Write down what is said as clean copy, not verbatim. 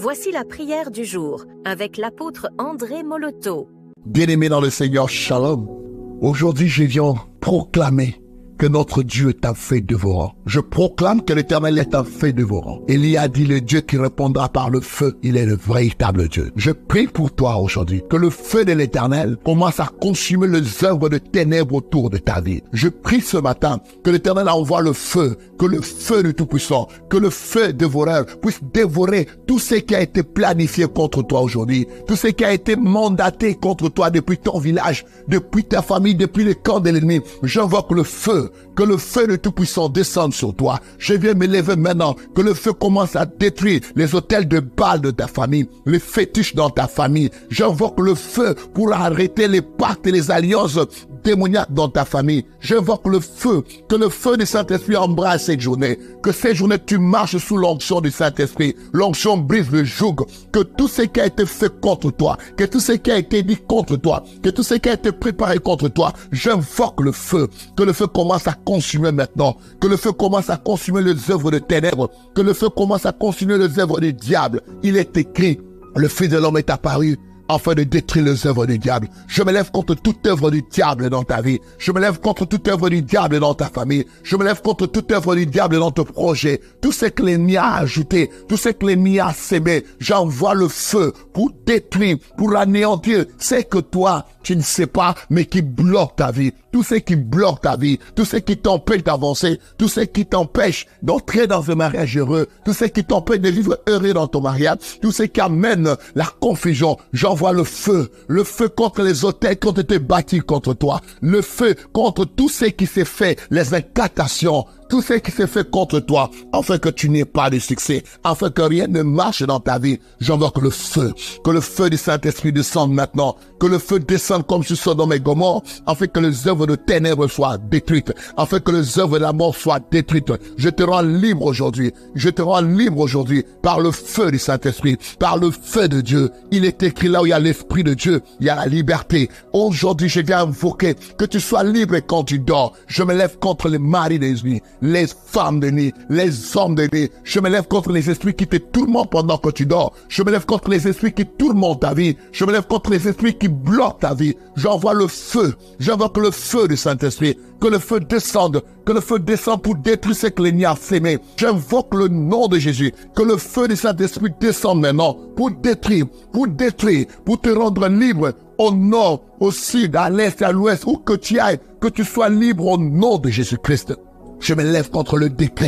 Voici la prière du jour avec l'apôtre André Moloto. Bien-aimés dans le Seigneur, Shalom. Aujourd'hui, je viens proclamer que notre Dieu est un feu dévorant. Je proclame que l'Éternel est un feu dévorant. Élie a dit le Dieu qui répondra par le feu, il est le véritable Dieu. Je prie pour toi aujourd'hui que le feu de l'Éternel commence à consumer les œuvres de ténèbres autour de ta vie. Je prie ce matin que l'Éternel envoie le feu, que le feu du Tout-Puissant, que le feu dévoreur puisse dévorer tout ce qui a été planifié contre toi aujourd'hui, tout ce qui a été mandaté contre toi depuis ton village, depuis ta famille, depuis le camp de l'ennemi. J'invoque le feu, que le feu du Tout-Puissant descende sur toi. Je viens me lever maintenant, que le feu commence à détruire les autels de Baal de ta famille, les fétiches dans ta famille. J'invoque le feu pour arrêter les pactes et les alliances démoniaques dans ta famille. J'invoque le feu, que le feu du Saint-Esprit embrasse cette journée, que cette journée tu marches sous l'onction du Saint-Esprit. L'onction brise le joug, que tout ce qui a été fait contre toi, que tout ce qui a été dit contre toi, que tout ce qui a été préparé contre toi, j'invoque le feu, que le feu commence à consumer maintenant, que le feu commence à consumer les œuvres de ténèbres, que le feu commence à consumer les œuvres du diable. Il est écrit, le Fils de l'homme est apparu afin de détruire les œuvres du diable. Je me lève contre toute œuvre du diable dans ta vie. Je me lève contre toute œuvre du diable dans ta famille. Je me lève contre toute œuvre du diable dans ton projet. Tout ce que l'ennemi a ajouté, tout ce que l'ennemi a sémé, j'envoie le feu pour détruire, pour anéantir. C'est que toi, tu ne sais pas, mais qui bloque ta vie. Tout ce qui bloque ta vie, tout ce qui t'empêche d'avancer, tout ce qui t'empêche d'entrer dans un mariage heureux, tout ce qui t'empêche de vivre heureux dans ton mariage, tout ce qui amène la confusion. J'envoie le feu contre les autels qui ont été bâtis contre toi, le feu contre tout ce qui s'est fait, les incantations, tout ce qui s'est fait contre toi, afin que tu n'aies pas de succès, afin que rien ne marche dans ta vie. J'invoque le feu, que le feu du Saint-Esprit descende maintenant, que le feu descende comme sur Sodome et Gomorrhe, afin que les œuvres de ténèbres soient détruites, afin que les œuvres de la mort soient détruites. Je te rends libre aujourd'hui, je te rends libre aujourd'hui, par le feu du Saint-Esprit, par le feu de Dieu. Il est écrit là où il y a l'Esprit de Dieu, il y a la liberté. Aujourd'hui, je viens invoquer que tu sois libre quand tu dors. Je me lève contre les maris des nuits, les femmes de nuit, les hommes de nuit. Je me lève contre les esprits qui te tourmentent pendant que tu dors. Je me lève contre les esprits qui tourmentent ta vie. Je me lève contre les esprits qui bloquent ta vie. J'envoie le feu. J'invoque le feu du Saint-Esprit. Que le feu descende. Que le feu descende pour détruire ce que l'ennemi a sémé. J'invoque le nom de Jésus. Que le feu du Saint-Esprit descende maintenant pour détruire, pour te rendre libre au nord, au sud, à l'est, à l'ouest, où que tu ailles, que tu sois libre au nom de Jésus-Christ. Je me lève contre le décret